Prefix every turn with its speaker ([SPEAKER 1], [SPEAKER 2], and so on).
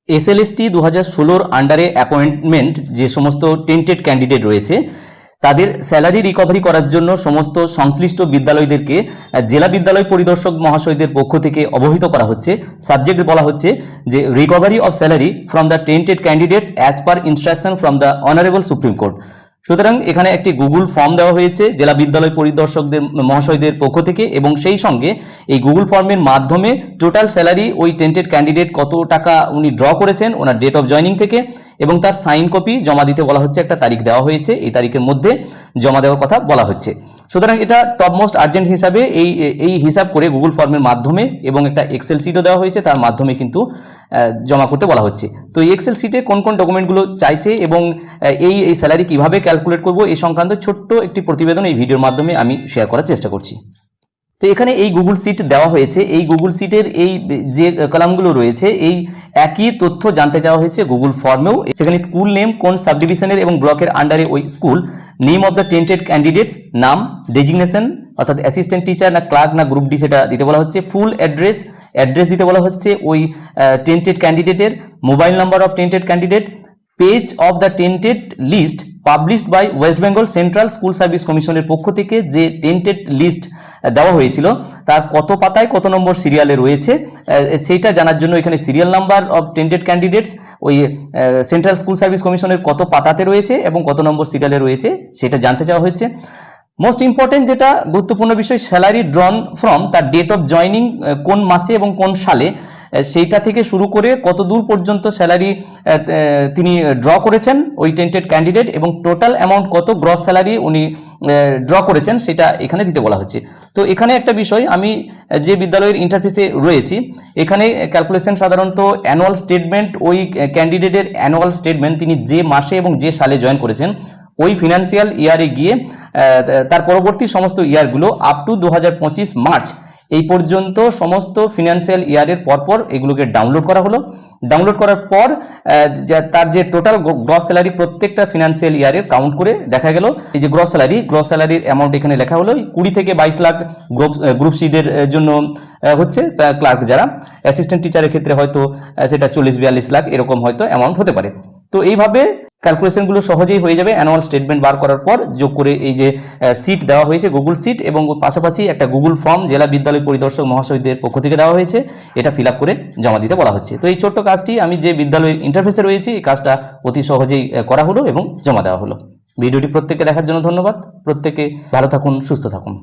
[SPEAKER 1] SLST 2016 আন্ডারে appointment যে সমস্ত টেন্টেড ক্যান্ডিডেট রয়েছে তাদের স্যালারি রিকভারি করার জন্য সমস্ত সংশ্লিষ্ট বিদ্যালয়দেরকে জেলা বিদ্যালয় পরিদর্শক মহাশয়দের পক্ষ থেকে অবহিত করা হচ্ছে। সাবজেক্ট বলা হচ্ছে যে recovery of salary from the tainted candidates as per instruction from the honourable supreme court. সুতরাং এখানে একটি গুগল ফর্ম দেওয়া হয়েছে জেলা বিদ্যালয় পরিদর্শকদের মহাশয়দের পক্ষ থেকে, এবং সেই সঙ্গে এই গুগল ফর্মের মাধ্যমে টোটাল স্যালারি ওই টেন্টেড ক্যান্ডিডেট কত টাকা উনি ড্র করেছেন ওনার ডেট অফ জয়নিং থেকে, এবং তার সাইন কপি জমা দিতে বলা হচ্ছে। একটা তারিখ দেওয়া হয়েছে, এই তারিখের মধ্যে জমা দেওয়ার কথা বলা হচ্ছে। সুতরাং এটা টপ মোস্ট আর্জেন্ট হিসাবে এই হিসাব করে গুগল ফর্মের মাধ্যমে, এবং একটা এক্সেল শিটও দেওয়া হয়েছে তার মাধ্যমে কিন্তু জমা করতে বলা হচ্ছে। তো এই এক্সেল শিটে কোন কোন ডকুমেন্টগুলো চাইছে এবং এই স্যালারি কিভাবে ক্যালকুলেট করব এই সংক্রান্ত ছোট্ট একটি প্রতিবেদন এই ভিডিওর মাধ্যমে আমি শেয়ার করার চেষ্টা করছি। তো এখানে এই গুগল শিট দেওয়া হয়েছে, এই গুগল শিটের এই যে কলামগুলো রয়েছে এই একই তথ্য জানতে চাওয়া হয়েছে গুগল ফর্মেও। সেখানে স্কুল নেম, কোন সাবডিভিশনের এবং ব্লকের আন্ডারে ওই school, name of the tainted candidates, নাম, ডেজিগনেশন অর্থাৎ অ্যাসিস্ট্যান্ট টিচার না ক্লার্ক না গ্রুপ ডি সেটা দিতে বলা হচ্ছে, ফুল অ্যাড্রেস দিতে বলা হচ্ছে ওই টেন্টেড ক্যান্ডিডেটের, mobile number of tainted candidate, page of the tainted list published by West Bengal Central school service কমিশনের পক্ষ থেকে যে টেন্টেড লিস্ট দেওয়া হয়েছিল তার কত পাতায় কত নম্বর সিরিয়ালে রয়েছে সেইটা জানার জন্য এখানে serial number of tainted candidates ওই সেন্ট্রাল স্কুল সার্ভিস কমিশনের কত পাতাতে রয়েছে এবং কত নম্বর সিরিয়ালে রয়েছে সেটা জানতে চাওয়া হয়েছে। মোস্ট ইম্পর্টেন্ট যেটা গুরুত্বপূর্ণ বিষয়, স্যালারি ড্রন ফ্রম তার ডেট অফ জয়নিং কোন মাসে এবং কোন সালে সেইটা থেকে শুরু করে কত দূর পর্যন্ত স্যালারি তিনি ড্র করেছেন ওই টেন্টেড ক্যান্ডিডেট, এবং টোটাল অ্যামাউন্ট কত গ্রস স্যালারি উনি ড্র করেছেন সেটা এখানে দিতে বলা হচ্ছে। তো এখানে একটা বিষয়, আমি যে বিদ্যালয়ের ইন্টারফেসে রয়েছি এখানে ক্যালকুলেশন সাধারণত অ্যানুয়াল স্টেটমেন্ট, ওই ক্যান্ডিডেটের অ্যানুয়াল স্টেটমেন্ট তিনি যে মাসে এবং যে সালে জয়েন করেছেন ওই ফিনান্সিয়াল ইয়ারে গিয়ে তার পরবর্তী সমস্ত ইয়ারগুলো আপ টু 2025 মার্চ এই পর্যন্ত সমস্ত ফিনান্সিয়াল ইয়ারের পরপর এগুলোকে ডাউনলোড করা হলো। ডাউনলোড করার পর তার যে টোটাল গ্রস স্যালারি প্রত্যেকটা ফিনান্সিয়াল ইয়ারের কাউন্ট করে দেখা গেল এই যে গ্রস স্যালারির অ্যামাউন্ট এখানে লেখা হলো 20 থেকে 22 লাখ গ্রুপ সিদের জন্য হচ্ছে, ক্লার্ক যারা, অ্যাসিস্ট্যান্ট টিচারের ক্ষেত্রে হয়তো সেটা 40-42 লাখ এরকম হয়তো অ্যামাউন্ট হতে পারে। তো এইভাবে ক্যালকুলেশনগুলো সহজেই হয়ে যাবে অ্যানুয়াল স্টেটমেন্ট বার করার পর, যোগ করে এই যে সিট দেওয়া হয়েছে গুগল সিট, এবং পাশাপাশি একটা গুগল ফর্ম জেলা বিদ্যালয় পরিদর্শক মহাশয়দের পক্ষ থেকে দেওয়া হয়েছে, এটা ফিল আপ করে জমা দিতে বলা হচ্ছে। তো এই ছোট্ট কাজটি আমি যে বিদ্যালয়ের ইন্টারফেসে রয়েছি এই কাজটা অতি সহজেই করা হলো এবং জমা দেওয়া হলো। ভিডিওটি প্রত্যেককে দেখার জন্য ধন্যবাদ। প্রত্যেকে ভালো থাকুন, সুস্থ থাকুন।